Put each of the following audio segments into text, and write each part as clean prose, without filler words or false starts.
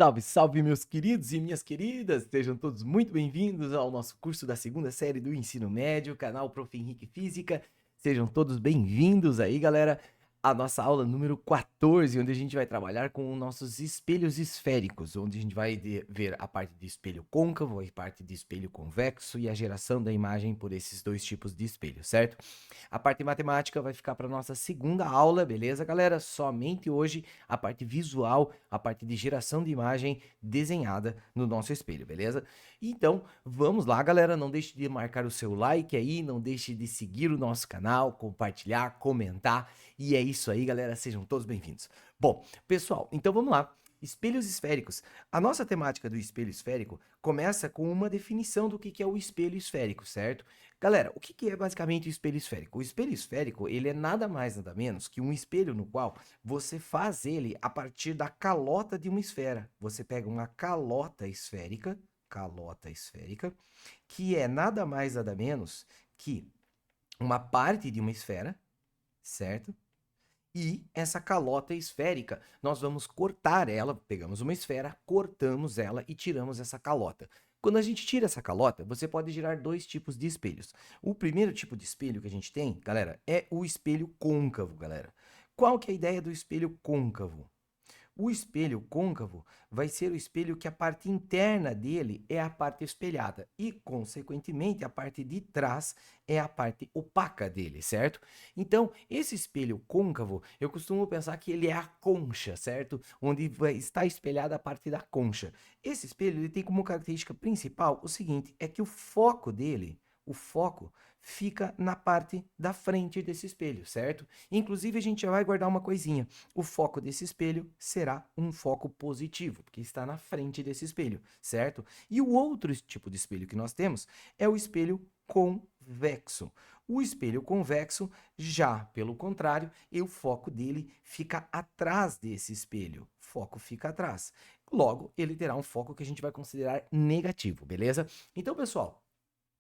Salve, salve, meus queridos e minhas queridas! Sejam todos muito bem-vindos ao nosso curso da segunda série do ensino médio, canal Prof. Henrique Física. Sejam todos bem-vindos aí, galera, à nossa aula número 14, onde a gente vai trabalhar com nossos espelhos esféricos, onde a gente vai ver a parte de espelho côncavo, a parte de espelho convexo e a geração da imagem por esses dois tipos de espelho, certo? A parte matemática vai ficar para nossa segunda aula, beleza, galera? Somente hoje a parte visual, a parte de geração de imagem desenhada no nosso espelho, beleza? Então, vamos lá, galera. Não deixe de marcar o seu like aí, não deixe de seguir o nosso canal, compartilhar, comentar. E é isso aí, galera. Sejam todos bem-vindos. Bom, pessoal, então vamos lá. Espelhos esféricos. A nossa temática do espelho esférico começa com uma definição do que é o espelho esférico, certo? Galera, o que é basicamente o espelho esférico? O espelho esférico, ele é nada mais nada menos que um espelho no qual você faz ele a partir da calota de uma esfera. Você pega uma calota esférica, que é nada mais nada menos que uma parte de uma esfera, certo? E essa calota esférica, nós vamos cortar ela, pegamos uma esfera, cortamos ela e tiramos essa calota. Quando a gente tira essa calota, você pode gerar dois tipos de espelhos. O primeiro tipo de espelho que a gente tem, galera, é o espelho côncavo, galera. Qual que é a ideia do espelho côncavo? O espelho côncavo vai ser o espelho que a parte interna dele é a parte espelhada e, consequentemente, a parte de trás é a parte opaca dele, certo? Então, esse espelho côncavo, eu costumo pensar que ele é a concha, certo? Onde está espelhada a parte da concha. Esse espelho ele tem como característica principal o seguinte, é que o foco fica na parte da frente desse espelho, certo? Inclusive, a gente já vai guardar uma coisinha. O foco desse espelho será um foco positivo, porque está na frente desse espelho, certo? E o outro tipo de espelho que nós temos é o espelho convexo. O espelho convexo, já pelo contrário, o foco dele fica atrás desse espelho. O foco fica atrás. Logo, ele terá um foco que a gente vai considerar negativo, beleza? Então, pessoal,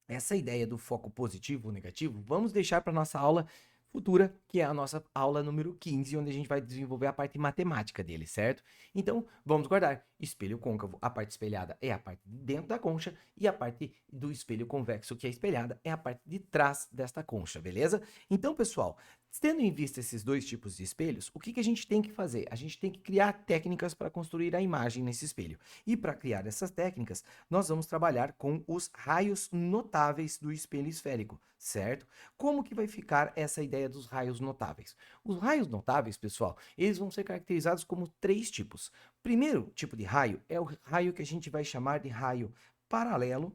essa ideia do foco positivo ou negativo, vamos deixar para nossa aula futura, que é a nossa aula número 15, onde a gente vai desenvolver a parte matemática dele, certo? Então, vamos guardar. Espelho côncavo, a parte espelhada é a parte de dentro da concha e a parte do espelho convexo, que é espelhada, é a parte de trás desta concha, beleza? Então, pessoal, tendo em vista esses dois tipos de espelhos, o que a gente tem que fazer? A gente tem que criar técnicas para construir a imagem nesse espelho. E para criar essas técnicas, nós vamos trabalhar com os raios notáveis do espelho esférico, certo? Como que vai ficar essa ideia dos raios notáveis? Os raios notáveis, pessoal, eles vão ser caracterizados como três tipos. Primeiro tipo de raio é o raio que a gente vai chamar de raio paralelo,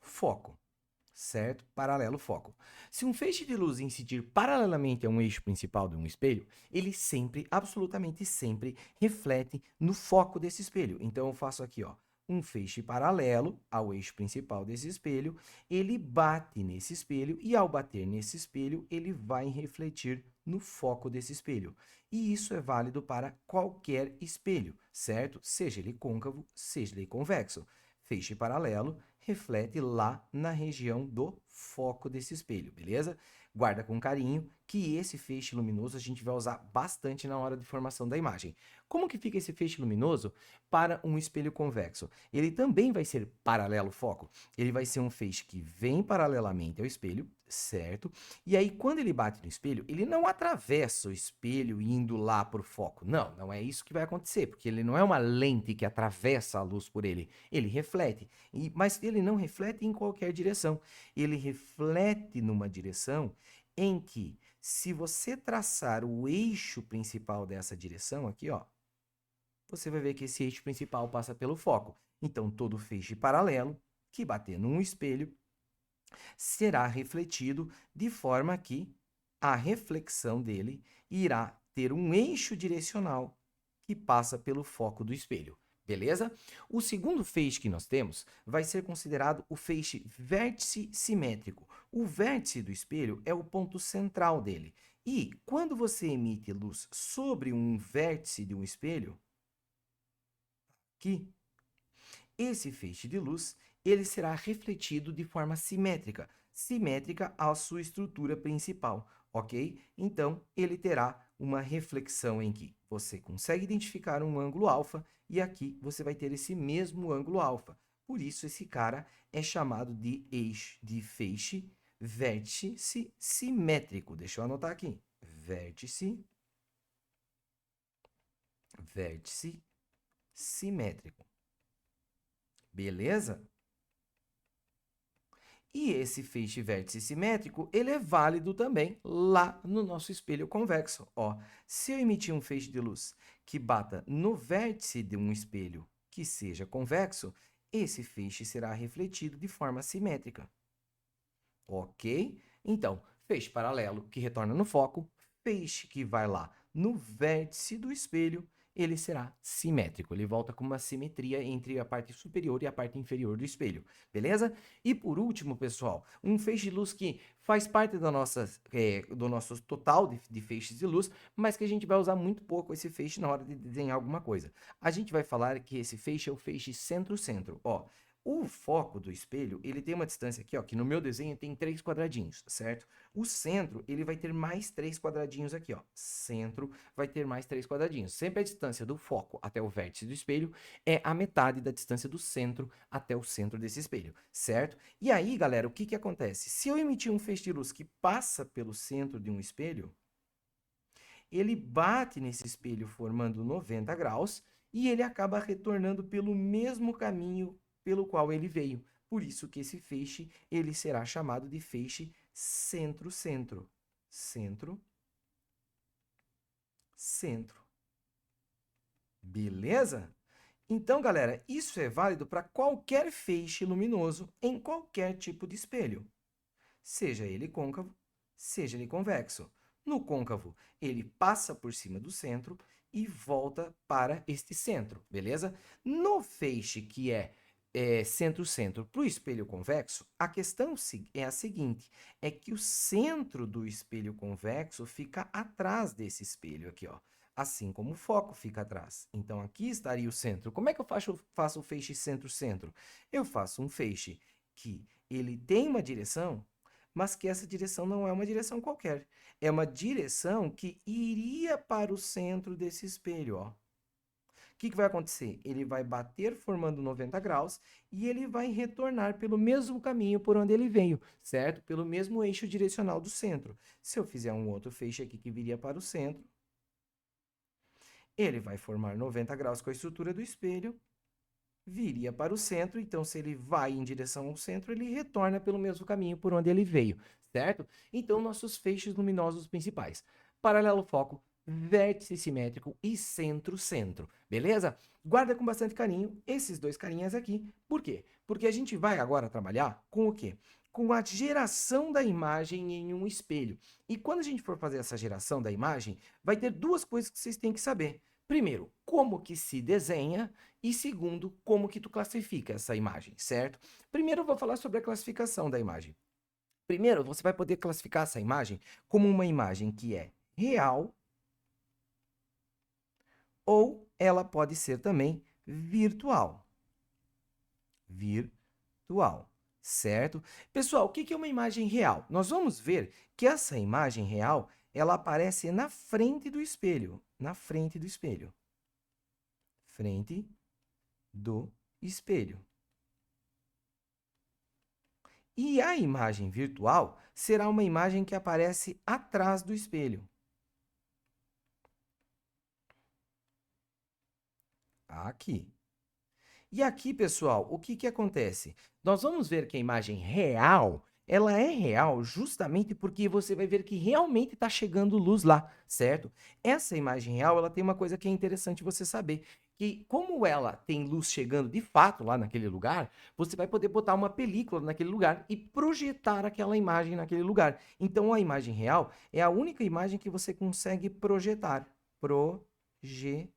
foco, certo? Paralelo foco. Se um feixe de luz incidir paralelamente a um eixo principal de um espelho, ele sempre, absolutamente sempre, reflete no foco desse espelho. Então eu faço aqui, ó, um feixe paralelo ao eixo principal desse espelho, ele bate nesse espelho e ao bater nesse espelho, ele vai refletir no foco desse espelho. E isso é válido para qualquer espelho, certo? Seja ele côncavo, seja ele convexo. Feixe paralelo reflete lá na região do foco desse espelho, beleza? Guarda com carinho que esse feixe luminoso a gente vai usar bastante na hora de formação da imagem. Como que fica esse feixe luminoso para um espelho convexo? Ele também vai ser paralelo foco. Ele vai ser um feixe que vem paralelamente ao espelho, certo? E aí, quando ele bate no espelho, ele não atravessa o espelho indo lá para o foco. Não, não é isso que vai acontecer, porque ele não é uma lente que atravessa a luz por ele. Ele reflete, mas ele não reflete em qualquer direção. Ele reflete numa direção em que, se você traçar o eixo principal dessa direção aqui, ó, você vai ver que esse eixo principal passa pelo foco. Então, todo feixe paralelo que bater num espelho será refletido de forma que a reflexão dele irá ter um eixo direcional que passa pelo foco do espelho. Beleza? O segundo feixe que nós temos vai ser considerado o feixe vértice simétrico. O vértice do espelho é o ponto central dele. E quando você emite luz sobre um vértice de um espelho, aqui, esse feixe de luz ele será refletido de forma simétrica à sua estrutura principal, ok? Então, ele terá uma reflexão em que você consegue identificar um ângulo alfa e aqui você vai ter esse mesmo ângulo alfa. Por isso, esse cara é chamado de eixo de feixe vértice simétrico. Deixa eu anotar aqui. Vértice simétrico. Beleza? E esse feixe vértice simétrico, ele é válido também lá no nosso espelho convexo. Ó, se eu emitir um feixe de luz que bata no vértice de um espelho que seja convexo, esse feixe será refletido de forma simétrica. Ok? Então, feixe paralelo que retorna no foco, feixe que vai lá no vértice do espelho, ele será simétrico. Ele volta com uma simetria entre a parte superior e a parte inferior do espelho, beleza? E por último, pessoal, um feixe de luz que faz parte da do nosso total de feixes de luz, mas que a gente vai usar muito pouco esse feixe na hora de desenhar alguma coisa. A gente vai falar que esse feixe é o feixe centro-centro. Ó, o foco do espelho, ele tem uma distância aqui, ó, que no meu desenho tem 3 quadradinhos, certo? O centro, ele vai ter mais 3 quadradinhos aqui, ó. Centro vai ter mais 3 quadradinhos. Sempre a distância do foco até o vértice do espelho é a metade da distância do centro até o centro desse espelho, certo? E aí, galera, o que que acontece? Se eu emitir um feixe de luz que passa pelo centro de um espelho, ele bate nesse espelho formando 90 graus e ele acaba retornando pelo mesmo caminho pelo qual ele veio. Por isso que esse feixe, ele será chamado de feixe centro-centro. Centro-centro. Beleza? Então, galera, isso é válido para qualquer feixe luminoso em qualquer tipo de espelho. Seja ele côncavo, seja ele convexo. No côncavo, ele passa por cima do centro e volta para este centro, beleza? No feixe que é centro-centro para o espelho convexo, a questão é a seguinte, é que o centro do espelho convexo fica atrás desse espelho aqui, ó, assim como o foco fica atrás. Então, aqui estaria o centro. Como é que eu faço o feixe centro-centro? Eu faço um feixe que ele tem uma direção, mas que essa direção não é uma direção qualquer. É uma direção que iria para o centro desse espelho, ó. O que vai acontecer? Ele vai bater formando 90 graus e ele vai retornar pelo mesmo caminho por onde ele veio, certo? Pelo mesmo eixo direcional do centro. Se eu fizer um outro feixe aqui que viria para o centro, ele vai formar 90 graus com a estrutura do espelho, viria para o centro, então se ele vai em direção ao centro, ele retorna pelo mesmo caminho por onde ele veio, certo? Então, nossos feixes luminosos principais: paralelo foco, vértice simétrico e centro-centro, beleza? Guarda com bastante carinho esses dois carinhas aqui. Por quê? Porque a gente vai agora trabalhar com o quê? Com a geração da imagem em um espelho. E quando a gente for fazer essa geração da imagem, vai ter duas coisas que vocês têm que saber. Primeiro, como que se desenha e segundo, como que tu classifica essa imagem, certo? Primeiro eu vou falar sobre a classificação da imagem. Primeiro, você vai poder classificar essa imagem como uma imagem que é real ou ela pode ser também virtual. Virtual, certo? Pessoal, o que é uma imagem real? Nós vamos ver que essa imagem real, ela aparece na frente do espelho. Na frente do espelho. Frente do espelho. E a imagem virtual será uma imagem que aparece atrás do espelho. Aqui. E aqui, pessoal, o que acontece? Nós vamos ver que a imagem real, ela é real justamente porque você vai ver que realmente está chegando luz lá, certo? Essa imagem real, ela tem uma coisa que é interessante você saber, que como ela tem luz chegando de fato lá naquele lugar, você vai poder botar uma película naquele lugar e projetar aquela imagem naquele lugar. Então, a imagem real é a única imagem que você consegue projetar. Projetada.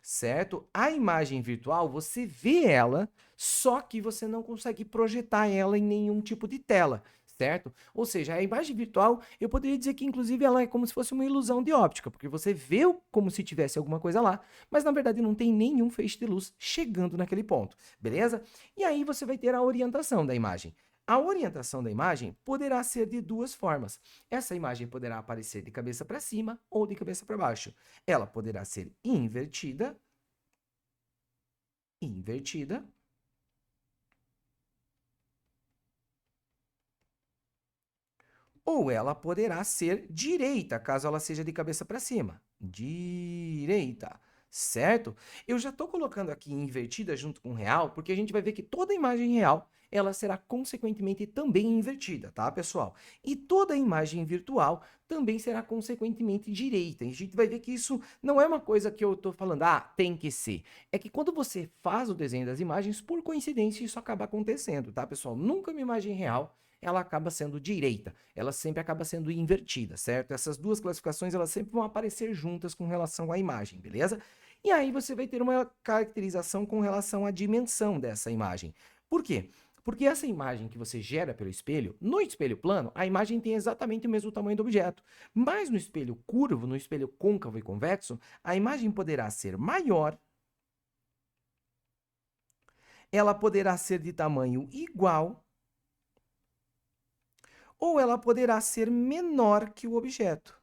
Certo? A imagem virtual, você vê ela, só que você não consegue projetar ela em nenhum tipo de tela, certo? Ou seja, a imagem virtual, eu poderia dizer que, inclusive, ela é como se fosse uma ilusão de óptica, porque você vê como se tivesse alguma coisa lá, mas, na verdade, não tem nenhum feixe de luz chegando naquele ponto, beleza? E aí você vai ter a orientação da imagem. A orientação da imagem poderá ser de duas formas. Essa imagem poderá aparecer de cabeça para cima ou de cabeça para baixo. Ela poderá ser invertida, ou ela poderá ser direita, caso ela seja de cabeça para cima. Direita, certo? Eu já estou colocando aqui invertida junto com real, porque a gente vai ver que toda imagem real, ela será consequentemente também invertida, tá, pessoal? E toda imagem virtual também será consequentemente direita. E a gente vai ver que isso não é uma coisa que eu estou falando, tem que ser. É que quando você faz o desenho das imagens, por coincidência, isso acaba acontecendo, tá, pessoal? Nunca uma imagem real ela acaba sendo direita, ela sempre acaba sendo invertida, certo? Essas duas classificações, elas sempre vão aparecer juntas com relação à imagem, beleza? E aí você vai ter uma caracterização com relação à dimensão dessa imagem. Por quê? Porque essa imagem que você gera pelo espelho, no espelho plano, a imagem tem exatamente o mesmo tamanho do objeto. Mas no espelho curvo, no espelho côncavo e convexo, a imagem poderá ser maior, ela poderá ser de tamanho igual, ou ela poderá ser menor que o objeto.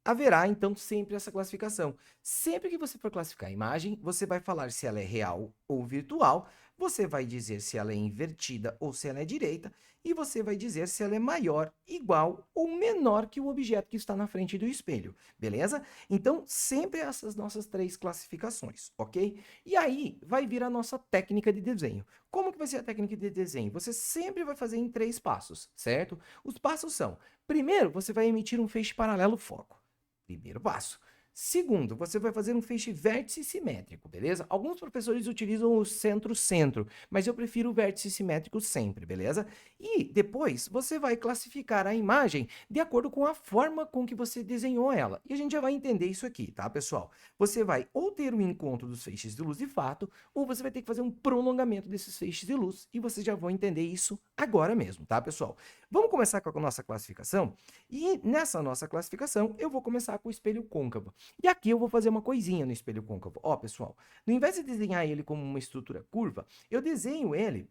Haverá, então, sempre essa classificação. Sempre que você for classificar a imagem, você vai falar se ela é real ou virtual, você vai dizer se ela é invertida ou se ela é direita, e você vai dizer se ela é maior, igual ou menor que o objeto que está na frente do espelho, beleza? Então, sempre essas nossas três classificações, ok? E aí, vai vir a nossa técnica de desenho. Como que vai ser a técnica de desenho? Você sempre vai fazer em 3 passos, certo? Os passos são, primeiro, você vai emitir um feixe paralelo foco. Primeiro passo. Segundo, você vai fazer um feixe vértice simétrico, beleza? Alguns professores utilizam o centro-centro, mas eu prefiro o vértice simétrico sempre, beleza? E depois você vai classificar a imagem de acordo com a forma com que você desenhou ela. E a gente já vai entender isso aqui, tá, pessoal? Você vai ou ter o encontro dos feixes de luz de fato, ou você vai ter que fazer um prolongamento desses feixes de luz, e vocês já vão entender isso agora mesmo, tá, pessoal? Vamos começar com a nossa classificação? E nessa nossa classificação, eu vou começar com o espelho côncavo. E aqui eu vou fazer uma coisinha no espelho côncavo. Ó, pessoal, no invés de desenhar ele como uma estrutura curva, eu desenho ele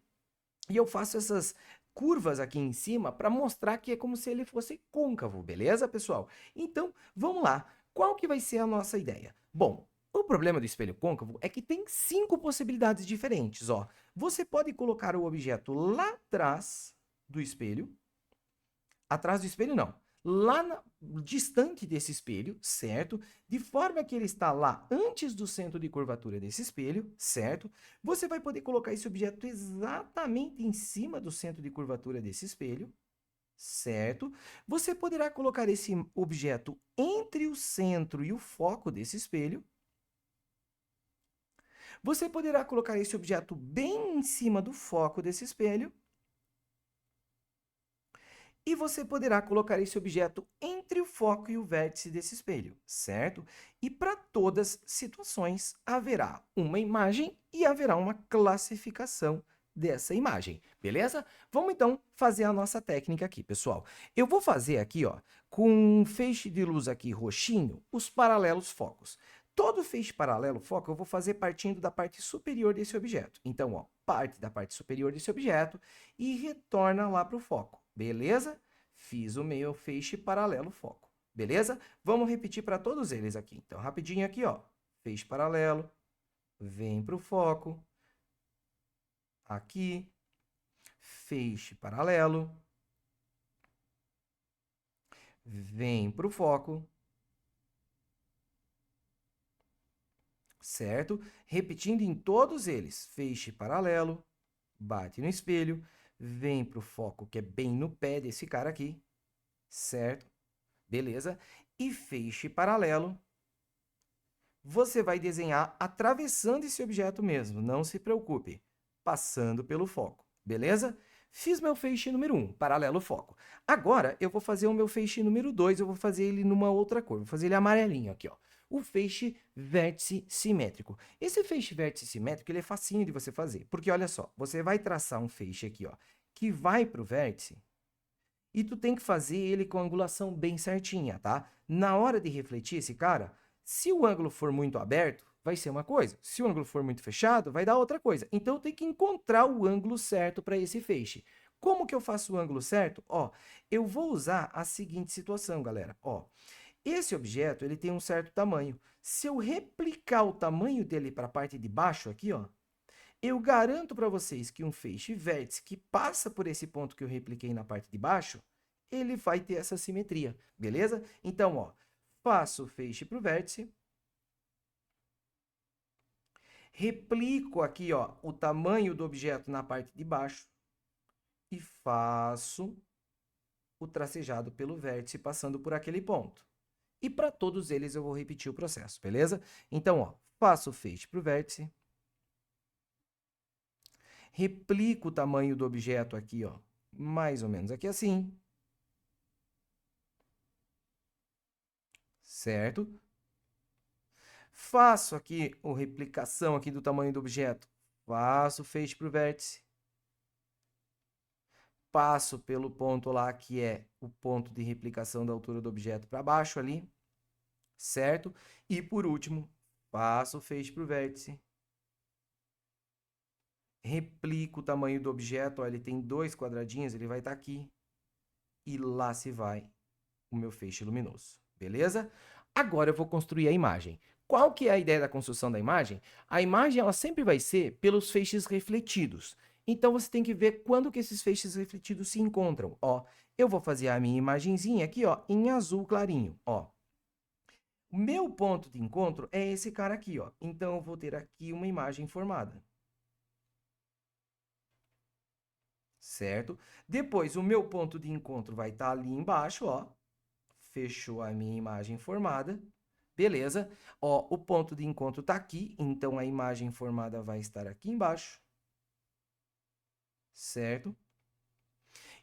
e eu faço essas curvas aqui em cima para mostrar que é como se ele fosse côncavo, beleza, pessoal? Então, vamos lá. Qual que vai ser a nossa ideia? Bom, o problema do espelho côncavo é que tem 5 possibilidades diferentes, ó. Você pode colocar o objeto lá atrás do espelho, não, distante desse espelho, certo? De forma que ele está lá antes do centro de curvatura desse espelho, certo? Você vai poder colocar esse objeto exatamente em cima do centro de curvatura desse espelho, certo? Você poderá colocar esse objeto entre o centro e o foco desse espelho. Você poderá colocar esse objeto bem em cima do foco desse espelho. E você poderá colocar esse objeto entre o foco e o vértice desse espelho, certo? E para todas as situações haverá uma imagem e haverá uma classificação dessa imagem, beleza? Vamos então fazer a nossa técnica aqui, pessoal. Eu vou fazer aqui, ó, com um feixe de luz aqui roxinho, os paralelos focos. Todo feixe paralelo foco eu vou fazer partindo da parte superior desse objeto. Então, ó, parte da parte superior desse objeto e retorna lá para o foco. Beleza? Fiz o meu feixe paralelo foco. Beleza? Vamos repetir para todos eles aqui. Então, rapidinho aqui, ó. Feixe paralelo, vem para o foco. Aqui, feixe paralelo, vem para o foco. Certo? Repetindo em todos eles. Feixe paralelo, bate no espelho, vem para o foco, que é bem no pé desse cara aqui, certo? Beleza? E feixe paralelo, você vai desenhar atravessando esse objeto mesmo, não se preocupe, passando pelo foco, beleza? Fiz meu feixe número 1, paralelo foco. Agora, eu vou fazer o meu feixe número 2, eu vou fazer ele numa outra cor, vou fazer ele amarelinho aqui, ó. O feixe vértice simétrico. Esse feixe vértice simétrico, ele é facinho de você fazer, porque olha só, você vai traçar um feixe aqui, ó, que vai para o vértice, e tu tem que fazer ele com a angulação bem certinha, tá? Na hora de refletir esse cara, se o ângulo for muito aberto, vai ser uma coisa. Se o ângulo for muito fechado, vai dar outra coisa. Então, eu tenho que encontrar o ângulo certo para esse feixe. Como que eu faço o ângulo certo? Ó, eu vou usar a seguinte situação, galera. Ó, esse objeto ele tem um certo tamanho. Se eu replicar o tamanho dele para a parte de baixo aqui, ó, eu garanto para vocês que um feixe vértice que passa por esse ponto que eu repliquei na parte de baixo, ele vai ter essa simetria, beleza? Então, ó, faço o feixe para o vértice, replico aqui, ó, o tamanho do objeto na parte de baixo e faço o tracejado pelo vértice passando por aquele ponto. E para todos eles eu vou repetir o processo, beleza? Então, ó, faço o feixe para o vértice, replico o tamanho do objeto aqui, ó, mais ou menos aqui assim. Certo? Faço aqui a replicação aqui do tamanho do objeto. Faço o feixe para o vértice. Passo pelo ponto lá que é o ponto de replicação da altura do objeto para baixo ali. Certo? E por último, passo o feixe para o vértice. Replico o tamanho do objeto, ó, ele tem 2 quadradinhos, ele vai estar aqui. E lá se vai o meu feixe luminoso, beleza? Agora eu vou construir a imagem. Qual que é a ideia da construção da imagem? A imagem ela sempre vai ser pelos feixes refletidos. Então, você tem que ver quando que esses feixes refletidos se encontram. Ó, eu vou fazer a minha imagenzinha aqui, ó, em azul clarinho. Ó. O meu ponto de encontro é esse cara aqui, ó. Então, eu vou ter aqui uma imagem formada. Certo? Depois, o meu ponto de encontro vai estar ali embaixo, ó. Fechou a minha imagem formada. Beleza? Ó, o ponto de encontro está aqui, então a imagem formada vai estar aqui embaixo. Certo?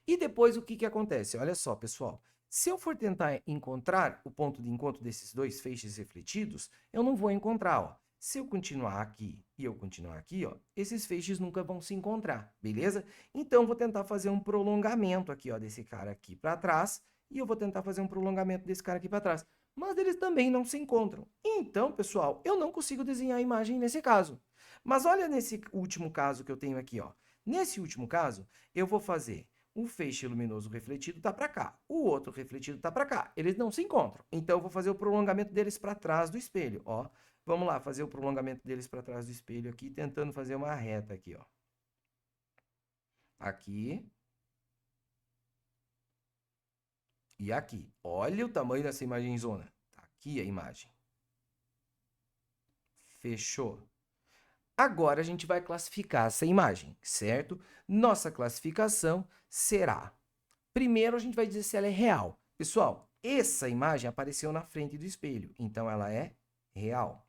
E depois, o que que acontece? Olha só, pessoal. Se eu for tentar encontrar o ponto de encontro desses dois feixes refletidos, eu não vou encontrar, ó. Se eu continuar aqui e eu continuar aqui, ó, esses feixes nunca vão se encontrar, beleza? Então, eu vou tentar fazer um prolongamento aqui, ó, desse cara aqui para trás, e eu vou tentar fazer um prolongamento desse cara aqui para trás. Mas eles também não se encontram. Então, pessoal, eu não consigo desenhar a imagem nesse caso. Mas olha nesse último caso que eu tenho aqui, ó. Nesse último caso, eu vou fazer um feixe luminoso refletido está para cá, o outro refletido está para cá. Eles não se encontram. Então, eu vou fazer o prolongamento deles para trás do espelho, ó. Vamos lá, fazer o prolongamento deles para trás do espelho aqui, tentando fazer uma reta aqui, ó. Aqui. E aqui. Olha o tamanho dessa imagem zona. Tá aqui a imagem. Fechou. Agora, a gente vai classificar essa imagem, certo? Nossa classificação será... Primeiro, a gente vai dizer se ela é real. Pessoal, essa imagem apareceu na frente do espelho, então ela é real.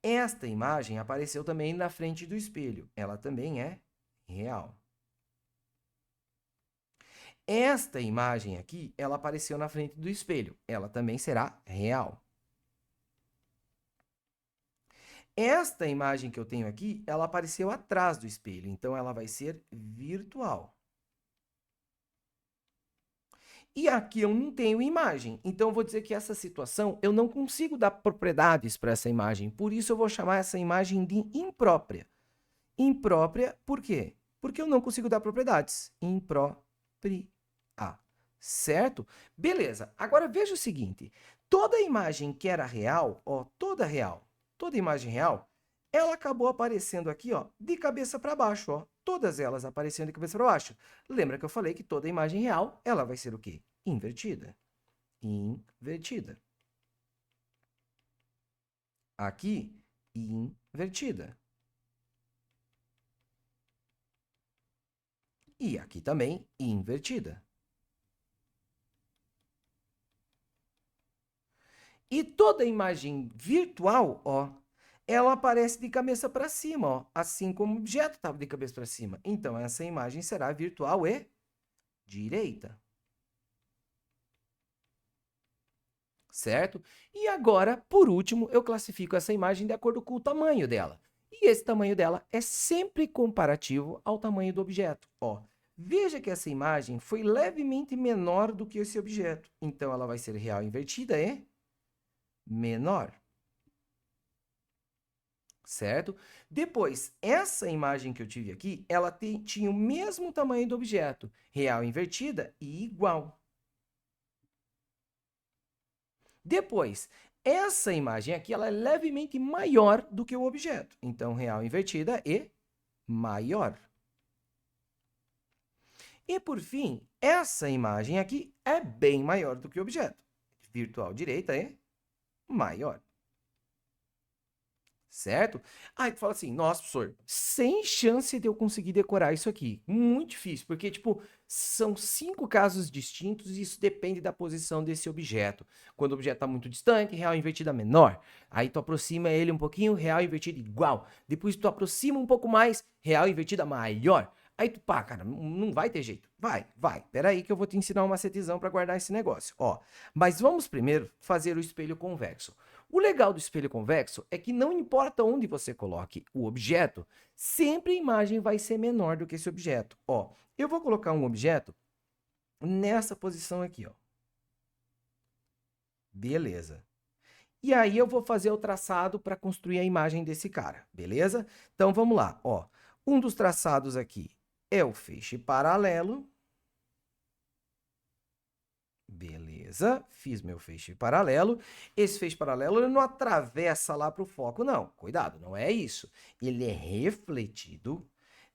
Esta imagem apareceu também na frente do espelho, ela também é real. Esta imagem aqui, ela apareceu na frente do espelho, ela também será real. Esta imagem que eu tenho aqui, ela apareceu atrás do espelho, então ela vai ser virtual. E aqui eu não tenho imagem, então eu vou dizer que essa situação eu não consigo dar propriedades para essa imagem, por isso eu vou chamar essa imagem de imprópria. Imprópria por quê? Porque eu não consigo dar propriedades. Imprópria. Certo? Beleza, agora veja o seguinte, toda imagem que era real, ó, toda imagem real, ela acabou aparecendo aqui, ó, de cabeça para baixo, ó. Todas elas aparecendo de cabeça para baixo. Lembra que eu falei que toda imagem real, ela vai ser o quê? Invertida. Invertida. Aqui, invertida. E aqui também, invertida. E toda imagem virtual, ó, ela aparece de cabeça para cima, ó, assim como o objeto estava de cabeça para cima. Então, essa imagem será virtual e direita. Certo? E agora, por último, eu classifico essa imagem de acordo com o tamanho dela. E esse tamanho dela é sempre comparativo ao tamanho do objeto. Ó, veja que essa imagem foi levemente menor do que esse objeto. Então, ela vai ser real invertida e menor. certo? Depois, essa imagem que eu tive aqui, ela tinha o mesmo tamanho do objeto, real invertida e igual. Depois, essa imagem aqui, ela é levemente maior do que o objeto. Então, real invertida e maior. E, por fim, essa imagem aqui é bem maior do que o objeto. Virtual direita e maior. Certo? Aí tu fala assim, nossa, professor, sem chance de eu conseguir decorar isso aqui. Muito difícil, porque, tipo, são 5 casos distintos e isso depende da posição desse objeto. Quando o objeto está muito distante, real invertida menor. Aí tu aproxima ele um pouquinho, real invertida igual. Depois tu aproxima um pouco mais, real invertida maior. Aí tu, pá, cara, não vai ter jeito. Vai. Pera aí que eu vou te ensinar um macetezão para guardar esse negócio. Ó, mas vamos primeiro fazer o espelho convexo. O legal do espelho convexo é que não importa onde você coloque o objeto, sempre a imagem vai ser menor do que esse objeto. Ó, eu vou colocar um objeto nessa posição aqui, ó. Beleza. E aí eu vou fazer o traçado para construir a imagem desse cara, beleza? Então vamos lá, ó. Um dos traçados aqui é o feixe paralelo. Beleza, fiz meu feixe paralelo. Esse feixe paralelo ele não atravessa lá para o foco, não. Cuidado, não é isso. Ele é refletido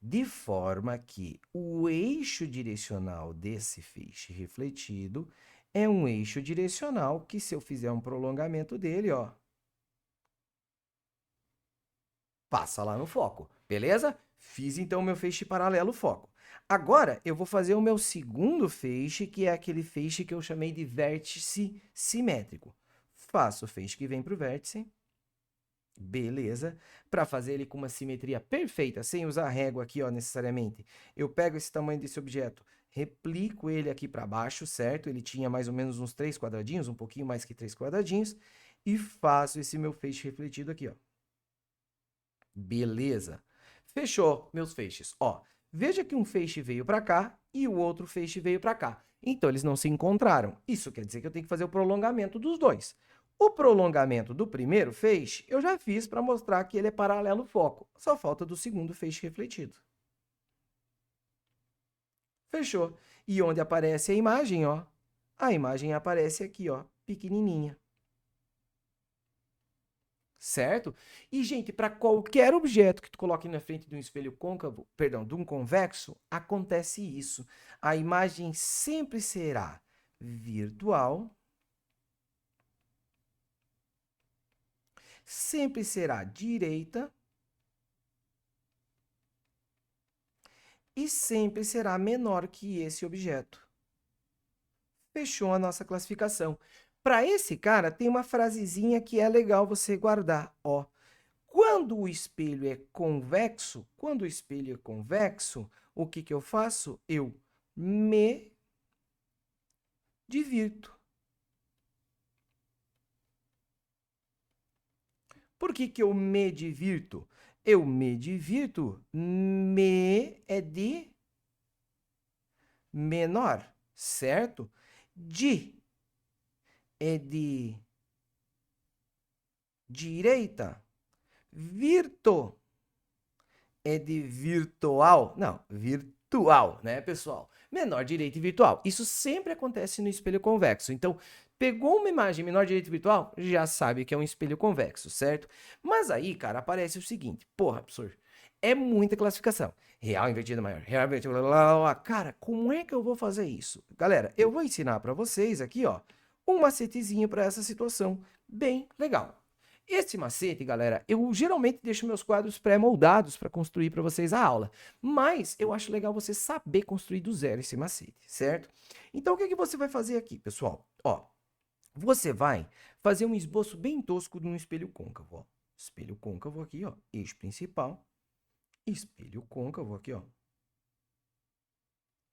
de forma que o eixo direcional desse feixe refletido é um eixo direcional que, se eu fizer um prolongamento dele, ó, passa lá no foco, beleza? Fiz então meu feixe paralelo foco. Agora, eu vou fazer o meu segundo feixe, que é aquele feixe que eu chamei de vértice simétrico. Faço o feixe que vem para o vértice, beleza? Para fazer ele com uma simetria perfeita, sem usar régua aqui, ó, necessariamente. Eu pego esse tamanho desse objeto, replico ele aqui para baixo, certo? Ele tinha mais ou menos uns 3 quadradinhos, um pouquinho mais que 3 quadradinhos, e faço esse meu feixe refletido aqui, ó. Beleza. Fechou meus feixes. Ó, veja que um feixe veio para cá e o outro feixe veio para cá. Então, eles não se encontraram. Isso quer dizer que eu tenho que fazer o prolongamento dos dois. O prolongamento do primeiro feixe eu já fiz para mostrar que ele é paralelo foco. Só falta do segundo feixe refletido. Fechou. E onde aparece a imagem, ó? A imagem aparece aqui, ó, pequenininha. Certo? E, gente, para qualquer objeto que tu coloque na frente de um espelho côncavo, perdão, de um convexo, acontece isso. A imagem sempre será virtual, sempre será direita e sempre será menor que esse objeto. Fechou a nossa classificação. Para esse cara, tem uma frasezinha que é legal você guardar, ó. Quando o espelho é convexo, o que que eu faço? Eu me divirto. Por que que eu me divirto? Eu me divirto, me é de menor, certo? Di é de direita. Virto é de virtual. Não, virtual, né, pessoal? Menor direita e virtual. Isso sempre acontece no espelho convexo. Então, pegou uma imagem menor direita e virtual, já sabe que é um espelho convexo, certo? Mas aí, cara, aparece o seguinte. Porra, professor, é muita classificação. Real invertida maior, real invertida... Blá, blá, blá. Cara, como é que eu vou fazer isso? Galera, eu vou ensinar para vocês aqui, ó, um macetezinho para essa situação bem legal. Esse macete, galera, eu geralmente deixo meus quadros pré-moldados para construir para vocês a aula, mas eu acho legal você saber construir do zero esse macete, certo? Então, o que que você vai fazer aqui, pessoal? Ó, você vai fazer um esboço bem tosco de um espelho côncavo, ó. Espelho côncavo aqui, ó, eixo principal, espelho côncavo aqui, ó.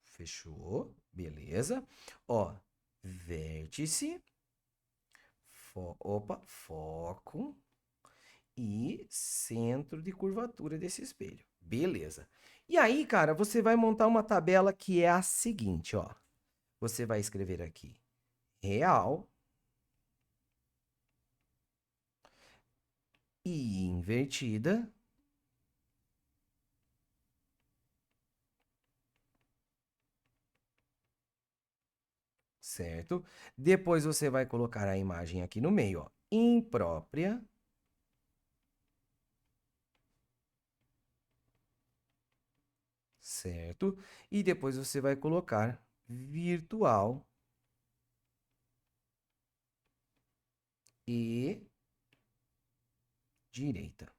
Fechou, beleza? Ó, vértice, foco e centro de curvatura desse espelho. Beleza. E aí, cara, você vai montar uma tabela que é a seguinte, ó. Você vai escrever aqui real e invertida. Certo? Depois você vai colocar a imagem aqui no meio, ó, imprópria. Certo? E depois você vai colocar virtual e direita.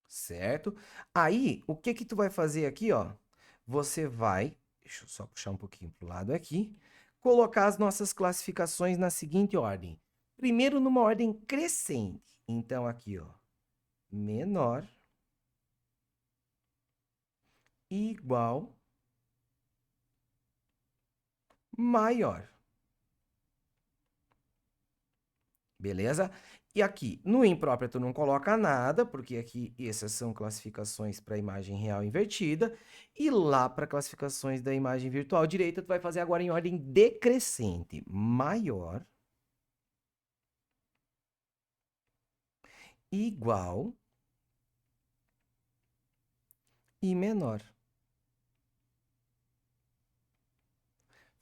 Certo? Aí, o que que tu vai fazer aqui, ó? Você vai, deixa eu só puxar um pouquinho para o lado aqui, colocar as nossas classificações na seguinte ordem. Primeiro, numa ordem crescente. Então, aqui, ó, menor, igual, maior. Beleza? E aqui, no impróprio, tu não coloca nada, porque aqui essas são classificações para a imagem real invertida. E lá para classificações da imagem virtual direita, tu vai fazer agora em ordem decrescente. Maior, igual e menor.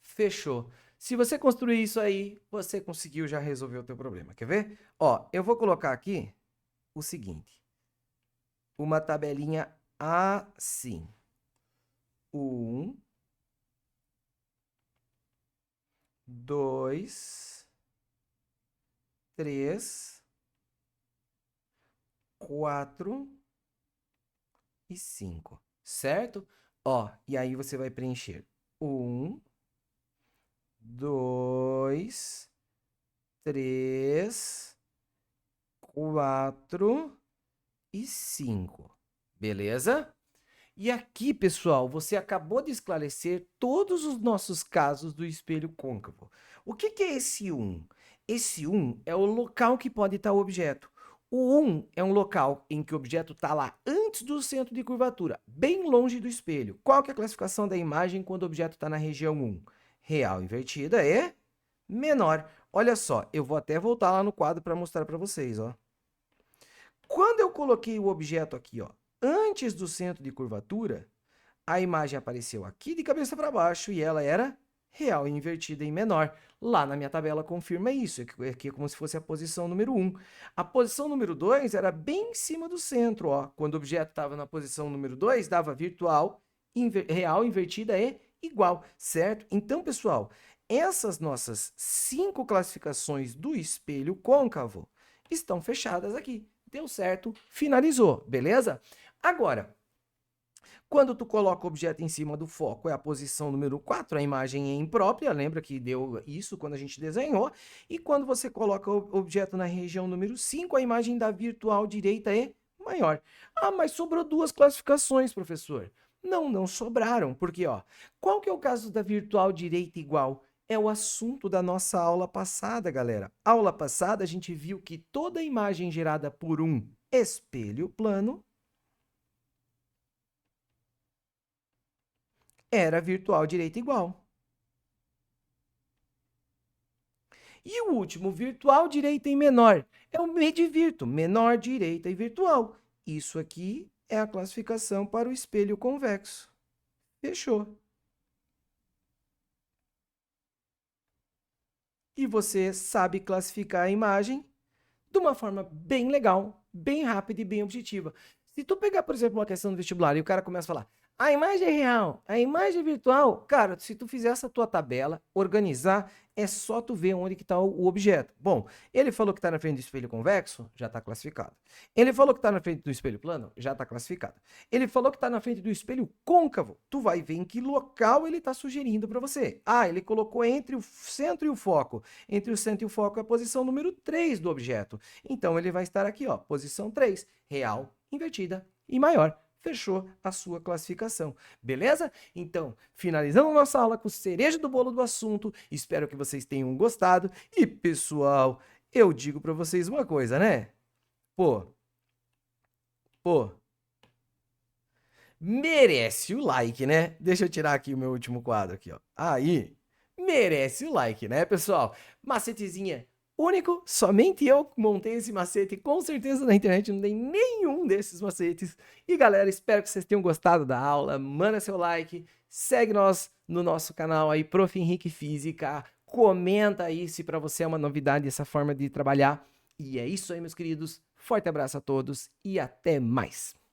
Fechou. Se você construir isso aí, você conseguiu já resolver o teu problema. Quer ver? Ó, eu vou colocar aqui o seguinte. Uma tabelinha assim. 1, 2, 3, 4 e 5, certo? Ó, e aí você vai preencher 1, 2, 3, 4 e 5, beleza? E aqui, pessoal, você acabou de esclarecer todos os nossos casos do espelho côncavo. O que é esse 1? Esse 1 é o local que pode estar o objeto. O 1 é um local em que o objeto está lá antes do centro de curvatura, bem longe do espelho. Qual que é a classificação da imagem quando o objeto está na região 1? Real invertida é menor. Olha só, eu vou até voltar lá no quadro para mostrar para vocês, ó. Quando eu coloquei o objeto aqui, ó, antes do centro de curvatura, a imagem apareceu aqui de cabeça para baixo e ela era real e invertida em menor. Lá na minha tabela confirma isso, aqui é como se fosse a posição número 1. A posição número 2 era bem em cima do centro, ó. Quando o objeto estava na posição número 2, dava virtual, real, invertida e igual, certo? Então, pessoal, essas nossas 5 classificações do espelho côncavo estão fechadas aqui. Deu certo, finalizou, beleza? Agora, quando tu coloca o objeto em cima do foco, é a posição número 4, a imagem é imprópria, lembra que deu isso quando a gente desenhou, e quando você coloca o objeto na região número 5, a imagem da virtual direita é maior. Ah, mas sobrou 2 classificações, professor. Não, não sobraram, porque, ó, qual que é o caso da virtual direita igual? É o assunto da nossa aula passada, galera. Aula passada, a gente viu que toda imagem gerada por um espelho plano era virtual direita igual. E o último, virtual direita em menor, é o medivirto, menor direita e virtual. Isso aqui é a classificação para o espelho convexo. Fechou. E você sabe classificar a imagem de uma forma bem legal, bem rápida e bem objetiva. Se tu pegar, por exemplo, uma questão do vestibular e o cara começa a falar, a imagem é real, a imagem é virtual, cara, se tu fizer essa tua tabela, organizar, é só tu ver onde que está o objeto. Bom, ele falou que está na frente do espelho convexo, já está classificado. Ele falou que está na frente do espelho plano, já está classificado. Ele falou que está na frente do espelho côncavo, tu vai ver em que local ele está sugerindo para você. Ah, ele colocou entre o centro e o foco. Entre o centro e o foco é a posição número 3 do objeto. Então, ele vai estar aqui, ó, posição 3, real, invertida e maior. Fechou a sua classificação, beleza? Então, finalizamos nossa aula com cereja do bolo do assunto. Espero que vocês tenham gostado. E, pessoal, eu digo para vocês uma coisa, né? Pô, pô, merece o like, né? Deixa eu tirar aqui o meu último quadro aqui, ó. Aí, merece o like, né, pessoal? Macetezinha único, somente eu montei esse macete, com certeza na internet não tem nenhum desses macetes. E galera, espero que vocês tenham gostado da aula, manda seu like, segue nós no nosso canal aí, Prof. Henrique Física, comenta aí se para você é uma novidade essa forma de trabalhar. E é isso aí, meus queridos, forte abraço a todos e até mais!